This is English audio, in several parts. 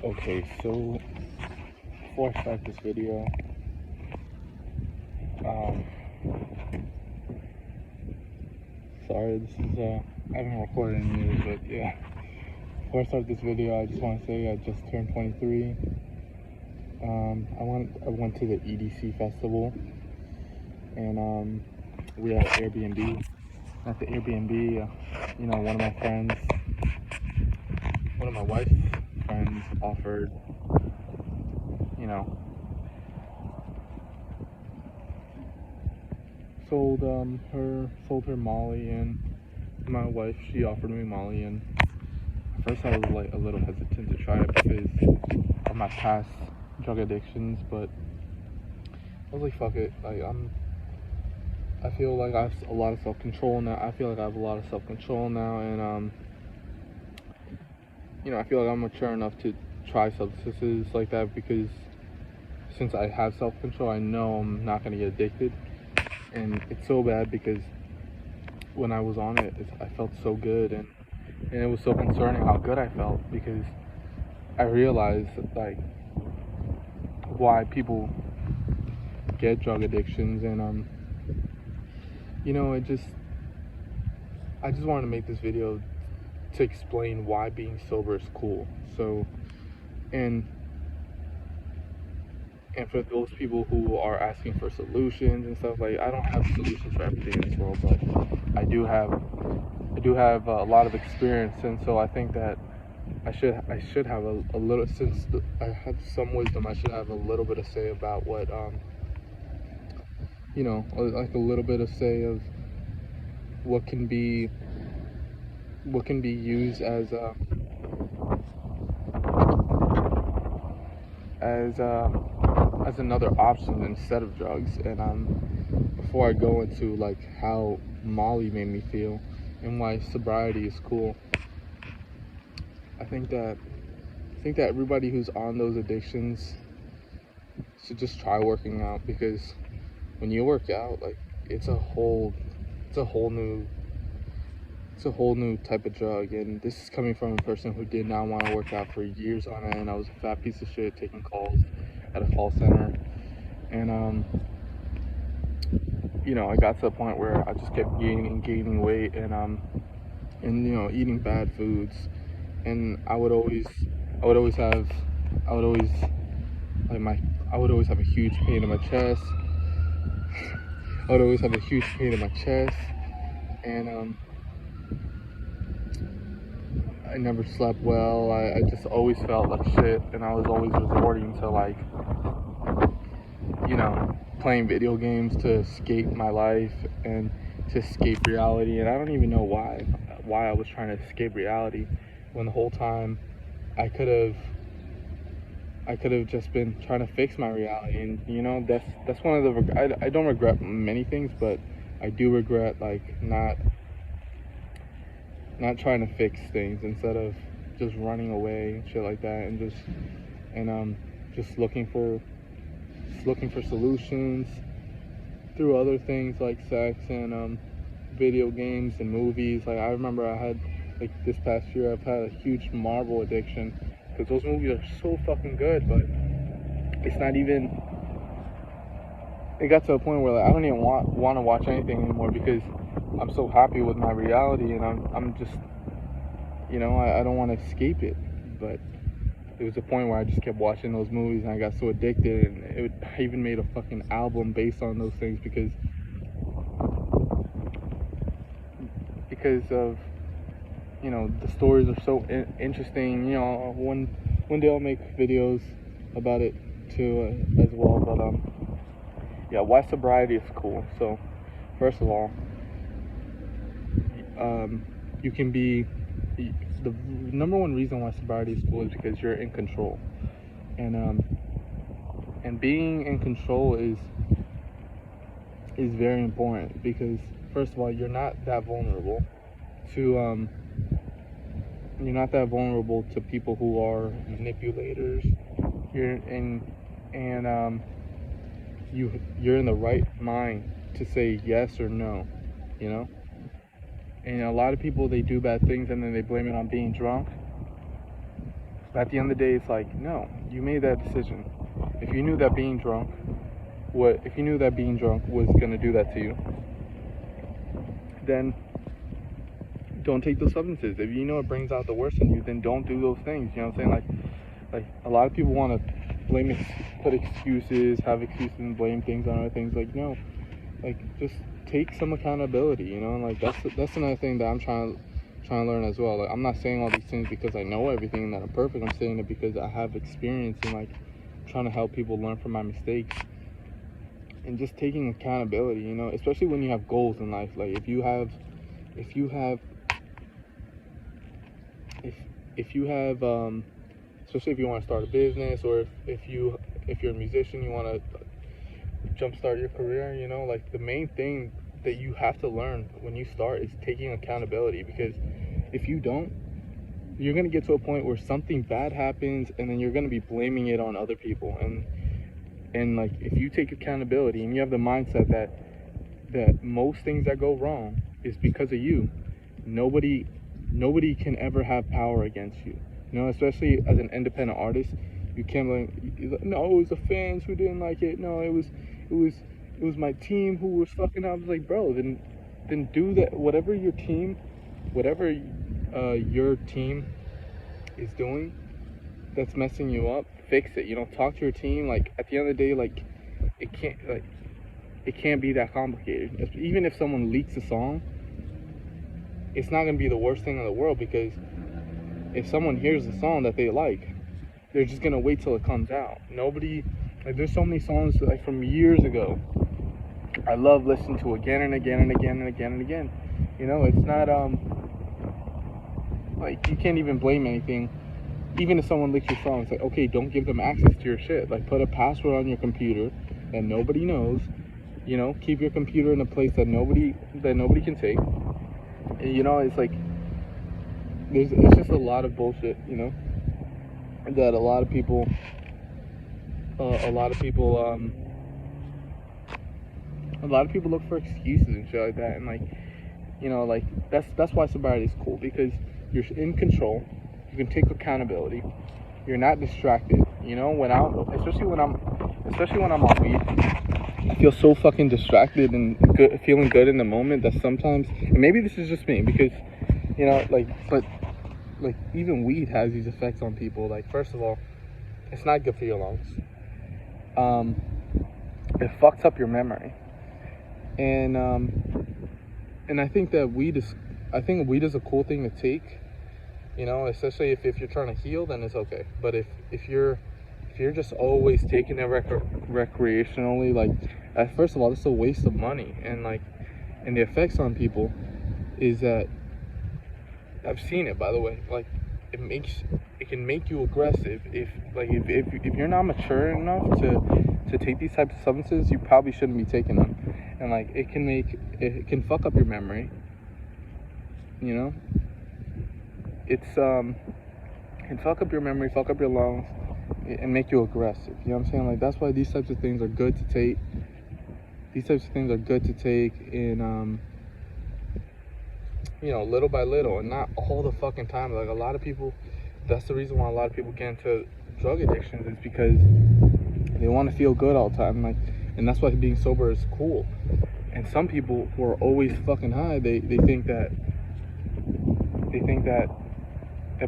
Okay, so before I start this video, um, sorry, I haven't recorded in years, but yeah. Before I start this video, I just want to say I just turned 23. I went to the EDC festival, and we had Airbnb. At the Airbnb, one of my wife's friends offered, you know, sold her Molly, and my wife, she offered me Molly, and at first I was like a little hesitant to try it because of my past drug addictions, but I was like, fuck it. I feel like I have a lot of self-control now. I feel like I have a lot of self-control now, and I feel like I'm mature enough to try substances like that because since I have self-control, I know I'm not gonna get addicted. And it's so bad because when I was on it, I felt so good, and it was so concerning how good I felt because I realized like why people get drug addictions, and I just wanted to make this video to explain why being sober is cool. So, and for those people who are asking for solutions and stuff, like, I don't have solutions for everything in this world, but I do have a lot of experience, and so I think that I should have a little, since I have some wisdom, I should have a little bit of say about what like a little bit of say of what can be used as another option instead of drugs. And before I go into like how Molly made me feel and why sobriety is cool, I think that everybody who's on those addictions should just try working out, because when you work out, like, it's a whole new type of drug. And this is coming from a person who did not want to work out for years on end. I was a fat piece of shit taking calls at a call center, and I got to the point where I just kept gaining weight, and eating bad foods, and I would always have a huge pain in my chest. I would always have a huge pain in my chest, and I never slept well. I just always felt like shit, and I was always resorting to, like, playing video games to escape my life and to escape reality. And I don't even know why I was trying to escape reality, when the whole time I could have just been trying to fix my reality. And that's one of the I don't regret many things, but I do regret, like, not trying to fix things instead of just running away and shit like that, and just looking for solutions through other things like sex and video games and movies. Like, I remember I had, like, this past year, I've had a huge Marvel addiction because those movies are so fucking good, but it's not even. It got to a point where, like, I don't even want to watch anything anymore because I'm so happy with my reality, and I'm just, I don't want to escape it. But there was a point where I just kept watching those movies, and I got so addicted, and I even made a fucking album based on those things because of the stories are so interesting. One day I'll make videos about it too, as well. But yeah, why sobriety is cool. So first of all, you can be, the number one reason why sobriety is cool is because you're in control, and being in control is very important, because first of all, you're not that vulnerable to people who are manipulators. You're in the right mind to say yes or no, and a lot of people, they do bad things and then they blame it on being drunk. But at the end of the day, it's like, no, you made that decision. If you knew that being drunk was gonna do that to you, then don't take those substances. If you know it brings out the worst in you, then don't do those things. You know what I'm saying? Like a lot of people want to put excuses, have excuses, and blame things on other things. Like, no, like just take some accountability. You know, and like that's another thing that I'm trying to learn as well. Like, I'm not saying all these things because I know everything and that I'm perfect. I'm saying it because I have experience and like trying to help people learn from my mistakes and just taking accountability. You know, especially when you have goals in life. Like if you have especially if you want to start a business, or if you're a musician, you want to jumpstart your career, you know, like the main thing that you have to learn when you start is taking accountability. Because if you don't, you're going to get to a point where something bad happens and then you're going to be blaming it on other people. And like, if you take accountability and you have the mindset that most things that go wrong is because of you, nobody can ever have power against you. You know, especially as an independent artist, you can't blame, no, it was the fans who didn't like it. No, it was my team who was fucking up. I was like, bro, then do that. Whatever your team is doing that's messing you up, fix it. You know, talk to your team. Like, at the end of the day, like, it can't be that complicated. Even if someone leaks a song, it's not gonna be the worst thing in the world, because if someone hears a song that they like, they're just gonna wait till it comes out. Nobody, like, there's so many songs like from years ago I love listening to again and again and again and again and again. You know, it's not like, you can't even blame anything. Even if someone leaks your song, it's like, okay, don't give them access to your shit. Like, put a password on your computer that nobody knows. You know, keep your computer in a place that nobody can take. And, you know, it's like, it's just a lot of bullshit, you know, that a lot of people look for excuses and shit like that. And like, you know, like that's why sobriety is cool, because you're in control. You can take accountability. You're not distracted. You know, especially when I'm on weed, I feel so fucking distracted and feeling good in the moment that sometimes, and maybe this is just me, because, you know, but even weed has these effects on people. Like, first of all, it's not good for your lungs. It fucks up your memory, and I think that weed is a cool thing to take. You know, especially if you're trying to heal, then it's okay. But if you're just always taking it recreationally, like, first of all, it's a waste of money. And like, and the effects on people is that, I've seen it, by the way, like, it can make you aggressive. If you're not mature enough to take these types of substances, you probably shouldn't be taking them. And like, it can fuck up your memory, you know. It can fuck up your memory, fuck up your lungs, and make you aggressive. You know what I'm saying? Like, that's why these types of things are good to take. These types of things are good to take in, you know, little by little, and not all the fucking time. Like, a lot of people, that's the reason why a lot of people get into drug addictions, is because they want to feel good all the time. Like, and that's why being sober is cool. And some people who are always fucking high, they think that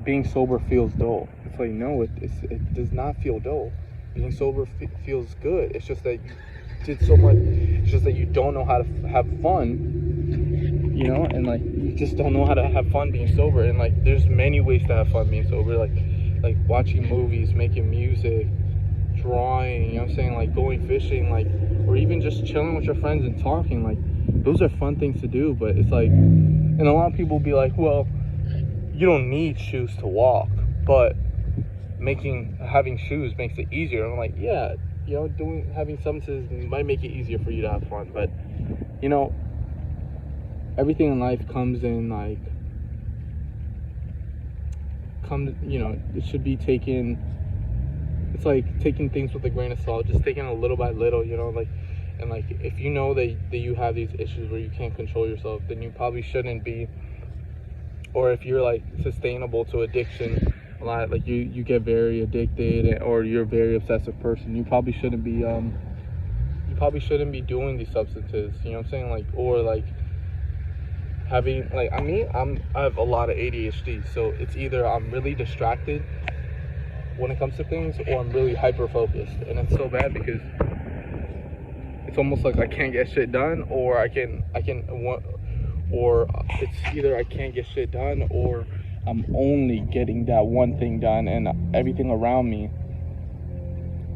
being sober feels dull. It's like, no, it does not feel dull. Being sober feels good. It's just that you did so much. It's just that you don't know how to have fun, you know, and like, you just don't know how to have fun being sober. And like, there's many ways to have fun being sober, like watching movies, making music, drawing, you know what I'm saying, like going fishing, like, or even just chilling with your friends and talking. Like, those are fun things to do. But it's like, and a lot of people will be like, well, you don't need shoes to walk, but having shoes makes it easier. And I'm like, yeah, you know, having substances might make it easier for you to have fun, but, you know, everything in life comes in, like, you know, it should be taken. It's like taking things with a grain of salt, just taking it little by little, you know, like, and like, if you know that you have these issues where you can't control yourself, then you probably shouldn't be. Or if you're like sustainable to addiction, a lot, like you get very addicted, or you're a very obsessive person, you probably shouldn't be doing these substances, you know what I'm saying? Like, or like having, like, I have a lot of ADHD, so it's either I'm really distracted when it comes to things, or I'm really hyper focused, and it's so bad because it's almost like I can't get shit done, or or it's either I can't get shit done, or I'm only getting that one thing done, and everything around me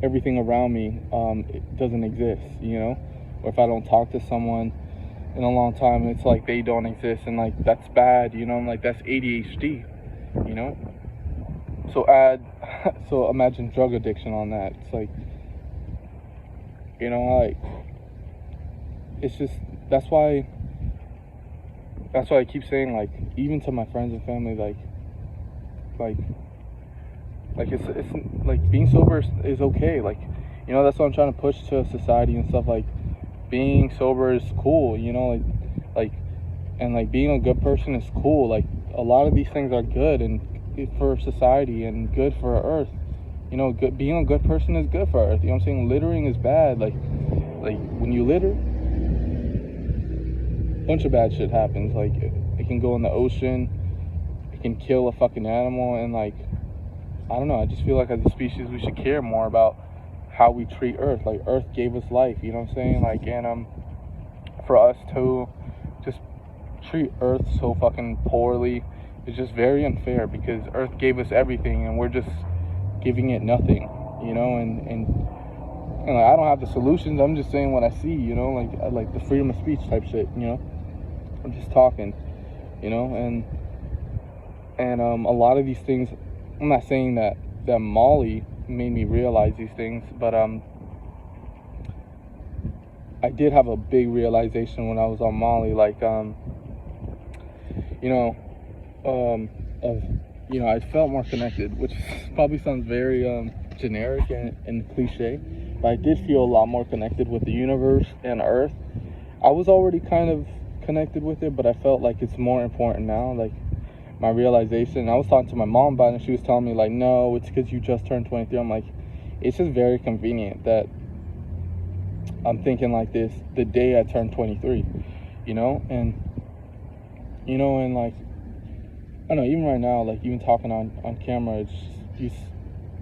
it doesn't exist, you know? Or if I don't talk to someone in a long time, it's like they don't exist, and like that's bad, you know? Like that's ADHD, you know? So imagine drug addiction on that. It's like, you know, like, it's just, that's why I keep saying, like, even to my friends and family, like it's like being sober is okay. Like, you know, that's what I'm trying to push to society and stuff. Like, being sober is cool, you know, like and like being a good person is cool. Like, a lot of these things are good and for society and good for Earth. You know, being a good person is good for Earth. You know what I'm saying? Littering is bad. Like when you litter, a bunch of bad shit happens. Like, it can go in the ocean, it can kill a fucking animal, and like, I don't know, I just feel like as a species we should care more about how we treat Earth. Like, Earth gave us life, you know what I'm saying? Like, and for us to just treat Earth so fucking poorly is just very unfair, because Earth gave us everything and we're just giving it nothing, you know? And like, I don't have the solutions, I'm just saying what I see, you know? Like the freedom of speech type shit, you know? I'm just talking, you know? And a lot of these things, I'm not saying that Molly made me realize these things, but I did have a big realization when I was on Molly, like, you know, I felt more connected, which probably sounds very generic and cliche, but I did feel a lot more connected with the universe and Earth. I was already kind of connected with it, but I felt like it's more important now. Like, my realization, I was talking to my mom about it, and she was telling me, like, no, it's because you just turned 23. I'm like, it's just very convenient that I'm thinking like this the day I turned 23, you know? And like, I don't know, even right now, like, even talking on camera, it's just,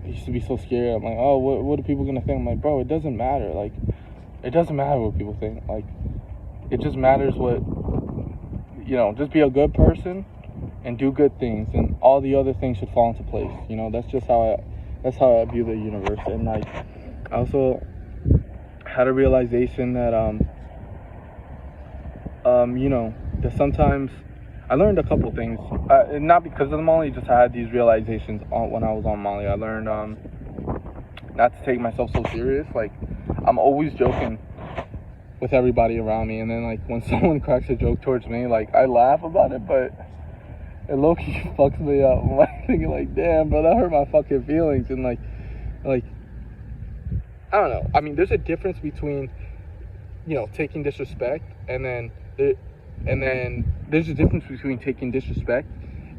I used to be so scared. I'm like, oh, what are people gonna think? I'm like, bro, it doesn't matter. Like, it doesn't matter what people think. Like, it just matters what, you know, just be a good person and do good things, and all the other things should fall into place. You know, that's just how I view the universe. And like, I also had a realization that you know, that sometimes I learned a couple things, not because of the Molly, just I had these realizations when I was on Molly. I learned not to take myself so serious. Like, I'm always joking with everybody around me, and then like when someone cracks a joke towards me, like, I laugh about it, but it low-key fucks me up. I'm like thinking, like, damn, bro, that hurt my fucking feelings. And like I don't know. I mean, there's a difference between, you know, taking disrespect, and then there's a difference between taking disrespect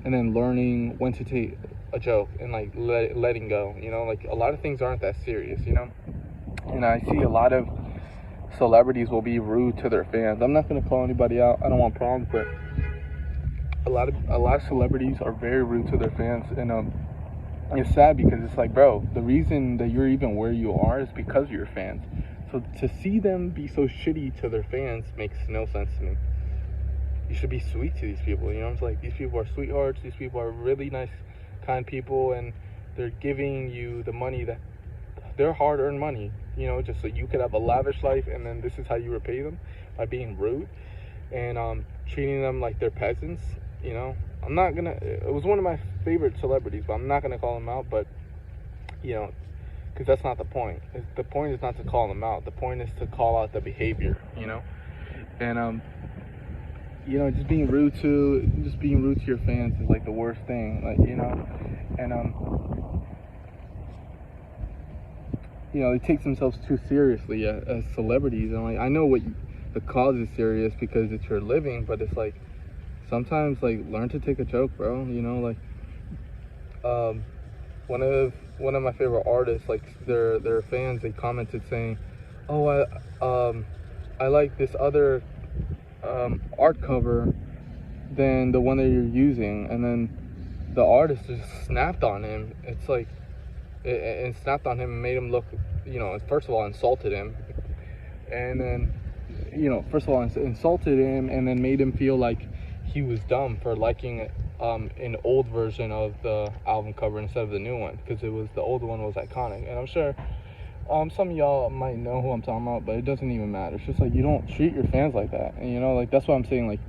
and then learning when to take a joke and like letting go. You know, like, a lot of things aren't that serious, you know. And I see a lot of celebrities will be rude to their fans. I'm not gonna call anybody out, I don't want problems, but a lot of celebrities are very rude to their fans, and it's sad, because it's like, bro, the reason that you're even where you are is because of your fans. So to see them be so shitty to their fans makes no sense to me. You should be sweet to these people, you know? It's like, these people are sweethearts, these people are really nice, kind people, and they're giving you the money, that their hard-earned money, you know, just so you could have a lavish life, and then this is how you repay them, by being rude and treating them like they're peasants. You know, it was one of my favorite celebrities, but I'm not gonna call him out. But, you know, because that's not the point. The point is not to call them out. The point is to call out the behavior, you know. And you know, just being rude to your fans is like the worst thing, like, you know. And you know, they take themselves too seriously as celebrities, and like, I know the cause is serious because it's your living, but it's like, sometimes, like, learn to take a joke, bro, you know. Like, one of my favorite artists, like their fans, they commented saying, "Oh, I like this other art cover than the one that you're using," and then the artist just snapped on him. It's like it snapped on him and made him look, first of all insulted him, and then first of all insulted him, and then made him feel like he was dumb for liking an old version of the album cover instead of the new one, because the old one was iconic. And I'm sure some of y'all might know who I'm talking about, but it doesn't even matter. It's just like, you don't treat your fans like that. And like, that's what I'm saying, like,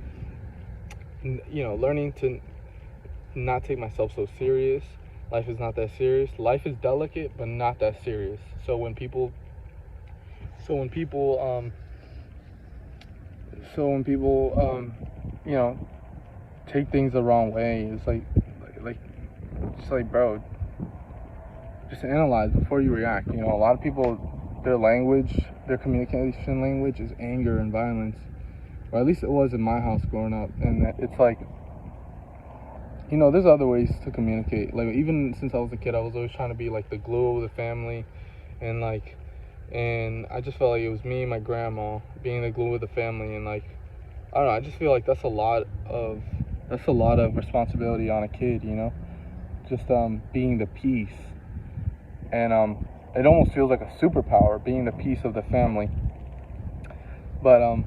learning to not take myself so serious. Life is not that serious. Life is delicate, but not that serious. So when people take things the wrong way, it's like, bro, just analyze before you react. A lot of people, their communication language is anger and violence, or at least it was in my house growing up. And it's like, there's other ways to communicate. Like, even since I was a kid, I was always trying to be like the glue of the family, and I just felt like it was me and my grandma being the glue of the family. And like, I don't know, I just feel like that's a lot of responsibility on a kid, just being the peace. And it almost feels like a superpower, being the peace of the family. But I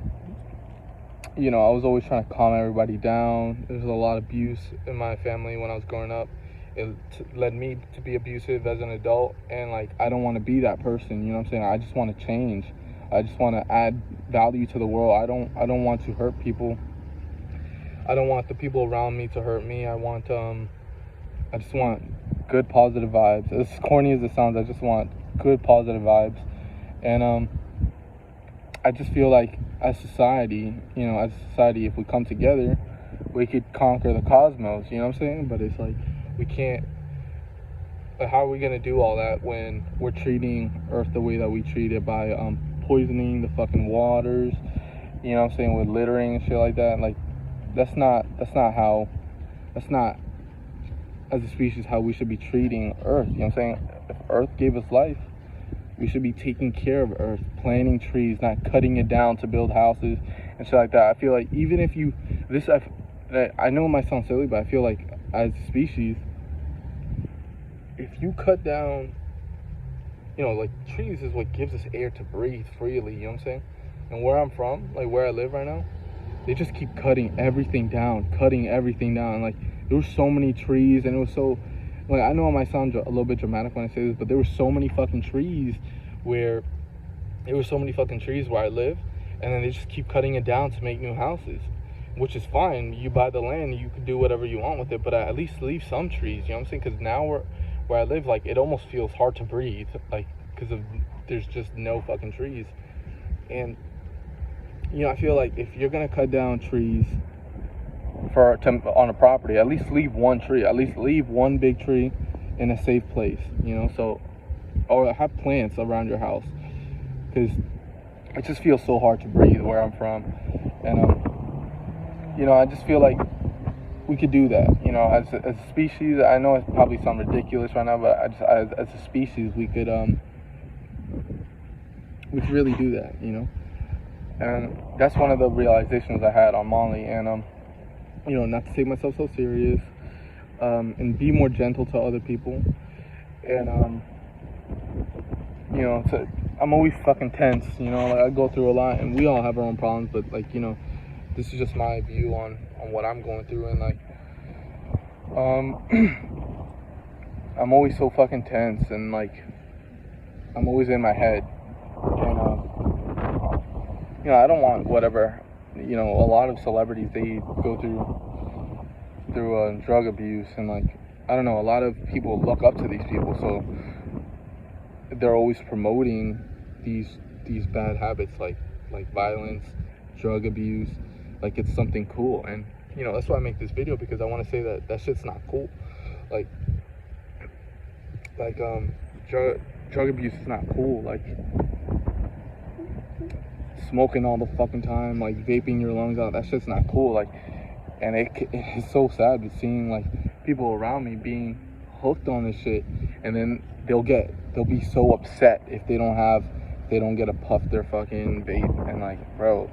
was always trying to calm everybody down. There was a lot of abuse in my family when I was growing up. It led me to be abusive as an adult, and like, I don't want to be that person. You know what I'm saying? I just want to change. I just want to add value to the world. I don't want to hurt people. I don't want the people around me to hurt me. I just want good positive vibes. As corny as it sounds, I just want good positive vibes. And I just feel like as society, if we come together, we could conquer the cosmos. You know what I'm saying? But it's like, we can't. Like, how are we gonna do all that when we're treating Earth the way that we treat it, by poisoning the fucking waters? You know what I'm saying? With littering and shit like that. Like, that's not as a species how we should be treating Earth. You know what I'm saying? If Earth gave us life, we should be taking care of Earth, planting trees, not cutting it down to build houses and shit like that. I feel like, even if I know it might sound silly, but I feel like as a species, if you cut down, like, trees is what gives us air to breathe freely, you know what I'm saying? And where I'm from, like where I live right now, they just keep cutting everything down. Like, there were so many trees, and it was so, like, I know it might sound a little bit dramatic when I say this, but there were so many fucking trees where I live, and then they just keep cutting it down to make new houses, which is fine. You buy the land, you can do whatever you want with it, but at least leave some trees, you know what I'm saying? Because now where I live, like, it almost feels hard to breathe, like, because there's just no fucking trees. And I feel like if you're gonna cut down trees on a property, at least leave one tree, at least leave one big tree in a safe place, or have plants around your house, because it just feels so hard to breathe where I'm from. And I just feel like we could do that, as a species. I know it probably sounds ridiculous right now, but as a species, we could really do that, And that's one of the realizations I had on Molly. And not to take myself so serious, and be more gentle to other people. And I'm always fucking tense, like, I go through a lot, and we all have our own problems, but like, this is just my view on what I'm going through. And like, I'm always so fucking tense, and like, I'm always in my head. And I don't want whatever, a lot of celebrities, they go through drug abuse, and like, I don't know, a lot of people look up to these people, so they're always promoting these bad habits, like violence, drug abuse, like it's something cool. And that's why I make this video, because I want to say that shit's not cool. Like drug abuse is not cool. Like, smoking all the fucking time, like vaping your lungs out, that shit's not cool. Like, and it's so sad seeing like people around me being hooked on this shit, and then they'll be so upset if they don't get a puff their fucking vape. And like, bro,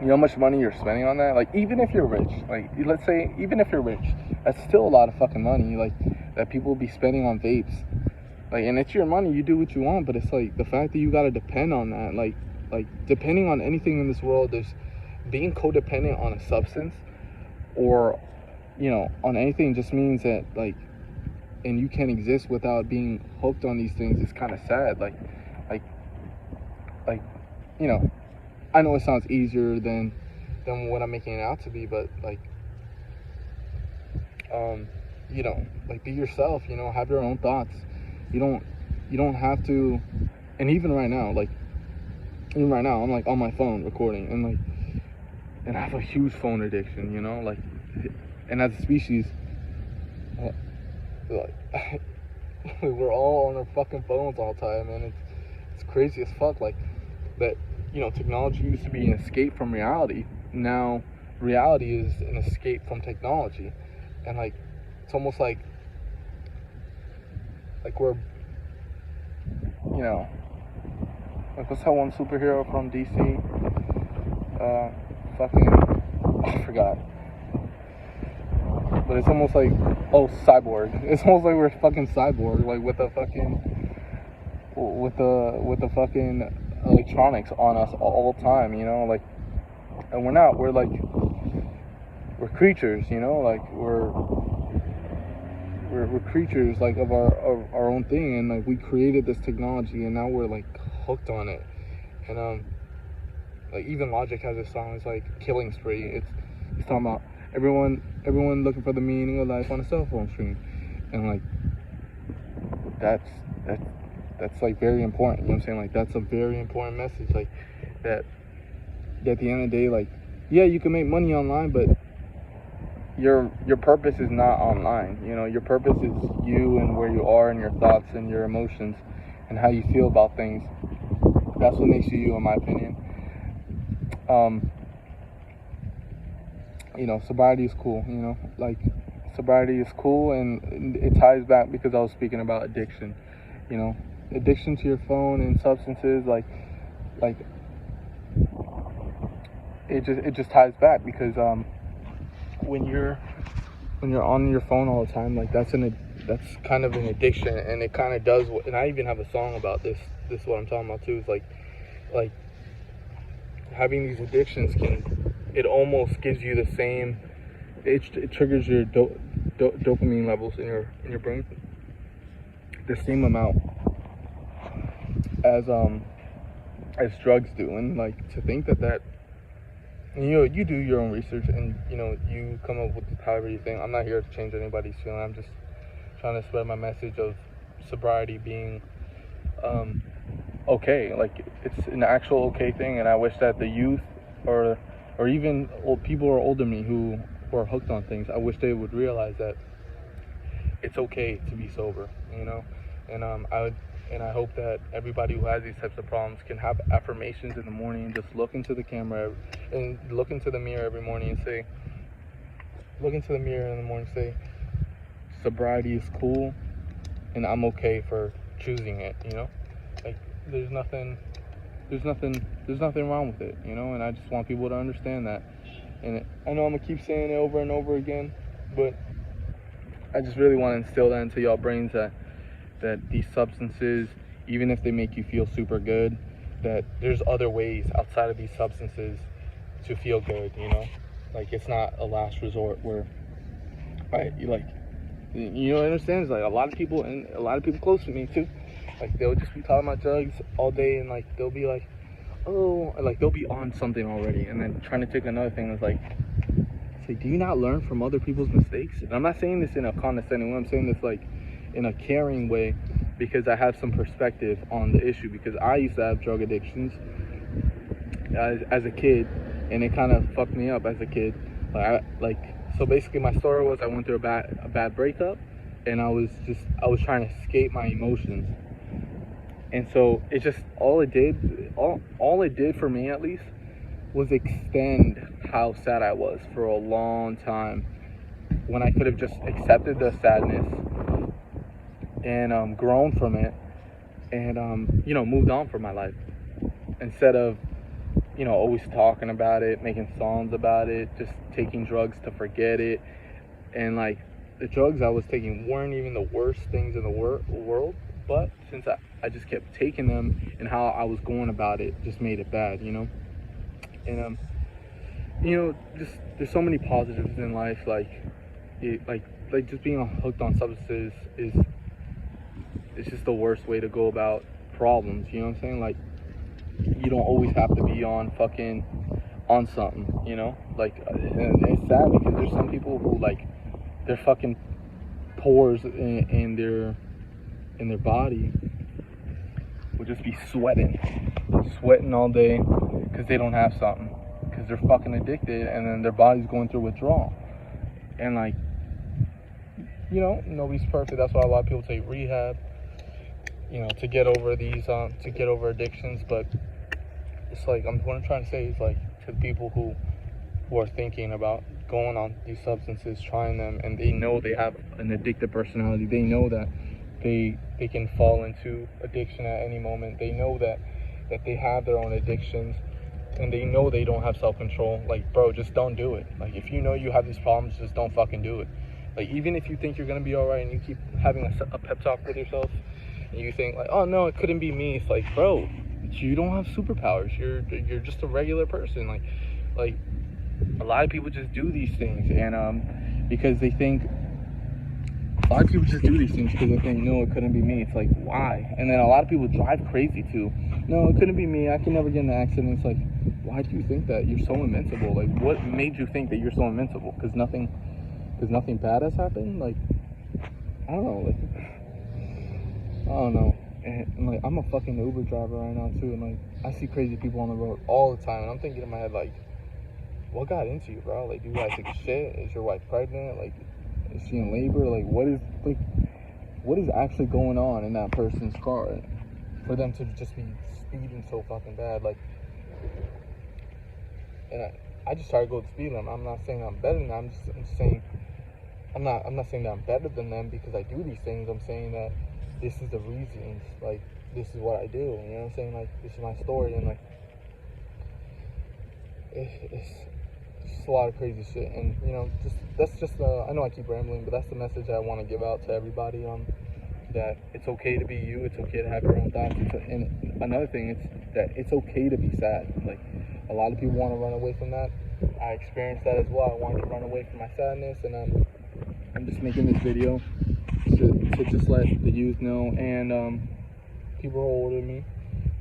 you know how much money you're spending on that? Like, even if you're rich, like, let's say, even if you're rich, that's still a lot of fucking money, like, that people will be spending on vapes. Like, and it's your money, you do what you want, but it's like, the fact that you gotta depend on that, like, depending on anything in this world, there's being codependent on a substance, or, you know, on anything, just means that, like, and you can't exist without being hooked on these things. It's kind of sad. Like, you know, I know it sounds easier than what I'm making it out to be, but like, you know, like, be yourself, you know, have your own thoughts. You don't have to. And even right now, I'm like on my phone recording, and I have a huge phone addiction, you know, like, and as a species, like, we're all on our fucking phones all the time, and it's crazy as fuck. Like, that, you know, technology used to be an escape from reality. Now reality is an escape from technology. And like, it's almost like we're, you know, like, what's that one superhero from DC? I forgot. But it's almost like, Cyborg. It's almost like we're fucking Cyborg, like, with the fucking electronics on us all the time, you know, like, and we're not. We're creatures, you know, like, we're creatures, like, of our own thing, and like, we created this technology, and now we're like hooked on it. And like, even Logic has a song, it's like Killing Spree. It's talking about everyone looking for the meaning of life on a cell phone screen, and like, that's like very important, you know what I'm saying? Like, that's a very important message, like, that at the end of the day, like, yeah, you can make money online, but your purpose is not online, you know. Your purpose is you, and where you are, and your thoughts, and your emotions, and how you feel about things. That's what makes you you, in my opinion. You know, sobriety is cool, you know, like, sobriety is cool, and it ties back, because I was speaking about addiction, you know, addiction to your phone and substances, like it just ties back, because when you're on your phone all the time, like, that's kind of an addiction, and it kind of does and I even have a song about this is what I'm talking about too. Is like having these addictions it almost gives you the same, it triggers your dopamine levels in your brain the same amount as drugs do. And like, to think that, you know, you do your own research, and, you know, you come up with however you think. I'm not here to change anybody's feeling. I'm just trying to spread my message of sobriety being okay. Like, it's an actual okay thing, and I wish that the youth, or even people who are older than me who are hooked on things, I wish they would realize that it's okay to be sober, you know. And I hope that everybody who has these types of problems can have affirmations in the morning, and just look into the camera and look into the mirror every morning and say, sobriety is cool, and I'm okay for choosing it, you know. Like, there's nothing wrong with it, you know. And I just want people to understand that. And I know I'm gonna keep saying it over and over again, but I just really want to instill that into y'all brains, that these substances, even if they make you feel super good, that there's other ways outside of these substances to feel good, you know. Like, it's not a last resort where, you know, understand? It's like, a lot of people close to me too, like, they'll just be talking about drugs all day, and like, they'll be like, oh, like, they'll be on something already, and then trying to take another thing. It's like, do you not learn from other people's mistakes? And I'm not saying this in a condescending way. I'm saying this like in a caring way, because I have some perspective on the issue, because I used to have drug addictions as a kid, and it kind of fucked me up as a kid. So basically my story was, I went through a bad breakup, and I was trying to escape my emotions. And so it just, all it did for me, at least, was extend how sad I was for a long time, when I could have just accepted the sadness and grown from it, and moved on from my life, instead of always talking about it, making songs about it, just taking drugs to forget it. And like, the drugs I was taking weren't even the worst things in the world, but since I just kept taking them, and how I was going about it just made it bad. And just there's so many positives in life. Like just being hooked on substances is it's just the worst way to go about problems. You know what I'm saying? Like, you don't always have to be on something. Like, and it's sad because there's some people who, like, their fucking pores in their body will just be sweating all day because they don't have something, because they're fucking addicted, and then their body's going through withdrawal. And like, nobody's perfect. That's why a lot of people take rehab, to get over addictions. But it's like, what I'm trying to say is, like, to the people who are thinking about going on these substances, trying them, and they know they have an addictive personality, they know that they can fall into addiction at any moment, they know that they have their own addictions, and they know they don't have self-control. Like, bro, just don't do it. Like, if you know you have these problems, just don't fucking do it. Like, even if you think you're gonna be all right, and you keep having a pep talk with yourself, and you think like, oh no, it couldn't be me. It's like, bro, you don't have superpowers. You're just a regular person. Like a lot of people just do these things, and because they think. A lot of people just do these things because they think, no, it couldn't be me. It's like, why? And then a lot of people drive crazy too. No, it couldn't be me. I can never get in an accident. It's like, why do you think that? You're so invincible. Like, what made you think that you're so invincible? Because nothing bad has happened. Like, I don't know. Like, I don't know. And like, I'm a fucking Uber driver right now too, and like, I see crazy people on the road all the time, and I'm thinking in my head, like, what got into you, bro? Like, do you guys take a shit? Is your wife pregnant? Like, is she in labor? Like, what is actually going on in that person's car for them to just be speeding so fucking bad? Like, and I just try to go to the speed limit. I'm not saying I'm better than them. I'm just saying I'm not saying that I'm better than them because I do these things. I'm saying that this is the reasons. Like, this is what I do. You know what I'm saying? Like, this is my story, and like, it's just a lot of crazy shit. And that's just I know I keep rambling, but that's the message I want to give out to everybody. That it's okay to be you. It's okay to have your own thoughts. And another thing is that it's okay to be sad. Like, a lot of people want to run away from that. I experienced that as well. I wanted to run away from my sadness, and I'm just making this video to just let the youth know, and people who are older than me,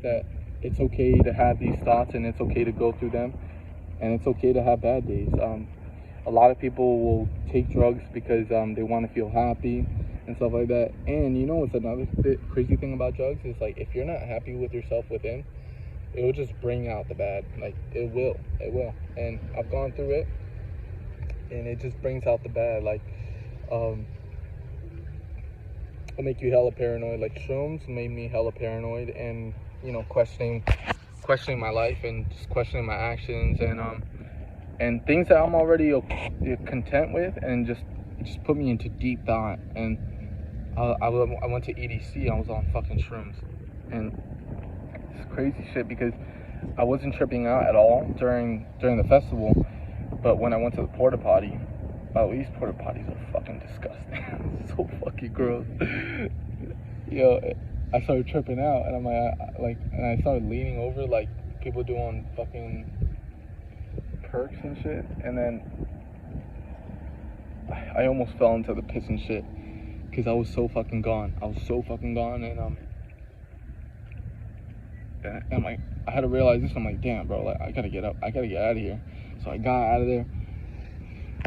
that it's okay to have these thoughts, and it's okay to go through them, and it's okay to have bad days. A lot of people will take drugs because they want to feel happy and stuff like that. And what's another crazy thing about drugs is, like, if you're not happy with yourself within, it will just bring out the bad. Like, it will. And I've gone through it, and it just brings out the bad. Like, it'll make you hella paranoid. Like, shrooms made me hella paranoid, and questioning my life, and just questioning my actions, and things that I'm already content with, and just put me into deep thought. And I went to EDC. I was on fucking shrooms, and it's crazy shit because I wasn't tripping out at all during the festival, but when I went to the porta potty, these porta potties are fucking disgusting. So fucking gross. I started tripping out, and I'm and I started leaning over like people do on fucking perks and shit, and then I almost fell into the piss and shit because I was so fucking gone. And I'm like, I had to realize this. I'm like, damn, bro, like, I gotta get up. I gotta get out of here. So I got out of there,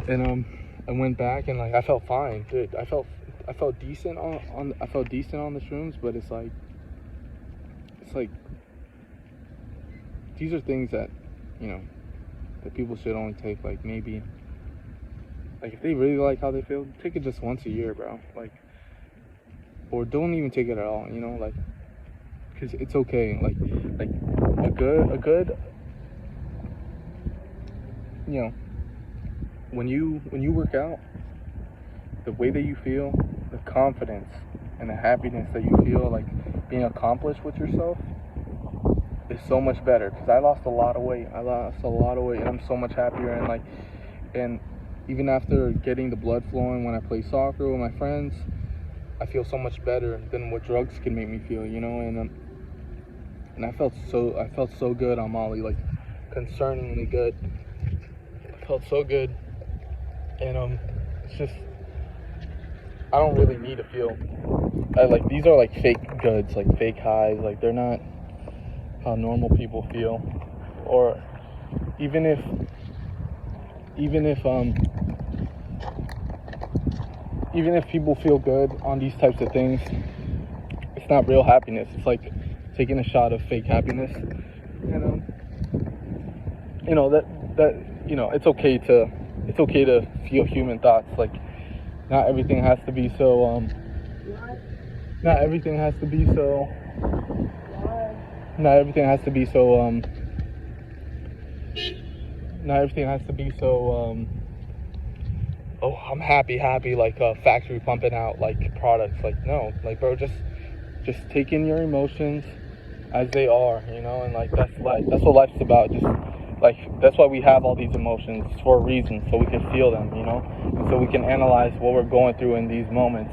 and I went back, and like, I felt fine, dude. I felt decent on the shrooms, but it's like these are things that that people should only take, like, maybe, like, if they really like how they feel, take it just once a year, bro. Like, or don't even take it at all, like, because it's okay. Like a good when you work out, the way that you feel, the confidence and the happiness that you feel, like being accomplished with yourself, is so much better. Because I lost a lot of weight. And I'm so much happier. And even after getting the blood flowing when I play soccer with my friends, I feel so much better than what drugs can make me feel, you know. And I felt so good on Molly, like concerningly good. I felt so good, and it's just, I don't really need to feel. Like, these are like fake goods, like fake highs. Like, they're not how normal people feel. Or even if people feel good on these types of things, it's not real happiness. It's like taking a shot of fake happiness. And it's okay to feel human thoughts. Like, not everything has to be so not everything has to be so oh, I'm happy, like a factory pumping out like products. Like, no, like, bro, just take in your emotions as they are, you know. And like, that's what life's about. Just like, that's why we have all these emotions, for a reason, so we can feel them, you know, and so we can analyze what we're going through in these moments.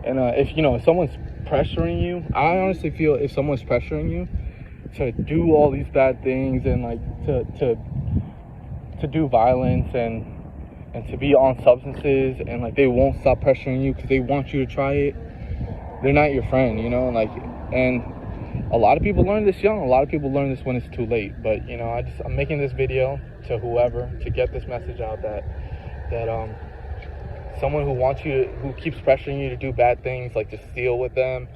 And if someone's pressuring you, I honestly feel if someone's pressuring you to do all these bad things, and like to do violence and to be on substances, and like they won't stop pressuring you because they want you to try it, they're not your friend, you know. And a lot of people learn this young. A lot of people learn this when it's too late. But, you know, I'm making this video to whoever, to get this message out that someone who keeps pressuring you to do bad things, like to steal with them,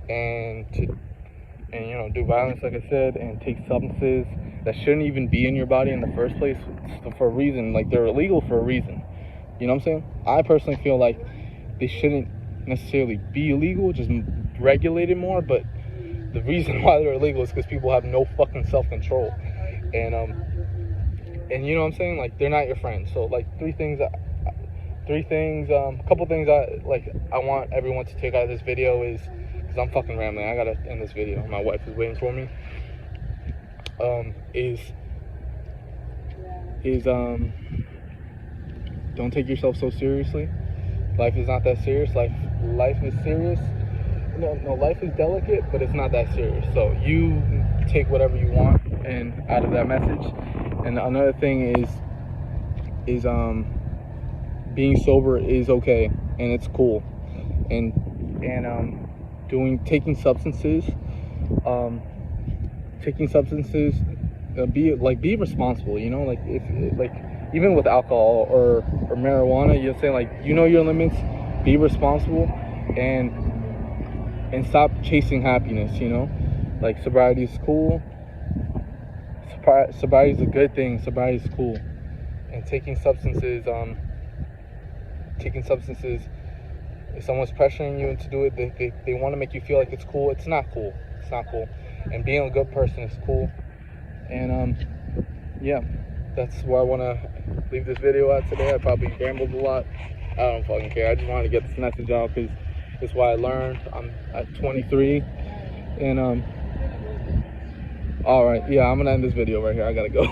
and do violence, like I said, and take substances that shouldn't even be in your body in the first place, for a reason. Like, they're illegal for a reason. You know what I'm saying? I personally feel like they shouldn't necessarily be illegal, just regulated more. But the reason why they're illegal is because people have no fucking self-control. And you know what I'm saying? Like, they're not your friends. So, like, a couple things I want everyone to take out of this video is, because I'm fucking rambling, I gotta end this video, my wife is waiting for me, don't take yourself so seriously. Life is not that serious. Life is serious. No, life is delicate, but it's not that serious. So you take whatever you want and out of that message. And another thing is being sober is okay, and it's cool. And taking substances, be responsible, you know. Like, if even with alcohol or marijuana, you're saying, like, you know your limits, be responsible, and stop chasing happiness, you know. Like, sobriety is cool. Sobriety is a good thing. Sobriety is cool. And taking substances, if someone's pressuring you to do it, they want to make you feel like it's cool. It's not cool. It's not cool. And being a good person is cool. And yeah, that's where I want to leave this video at today. I probably rambled a lot. I don't fucking care. I just wanted to get this message out because it's what I learned. I'm at 23. And all right, yeah, I'm gonna end this video right here. I gotta go.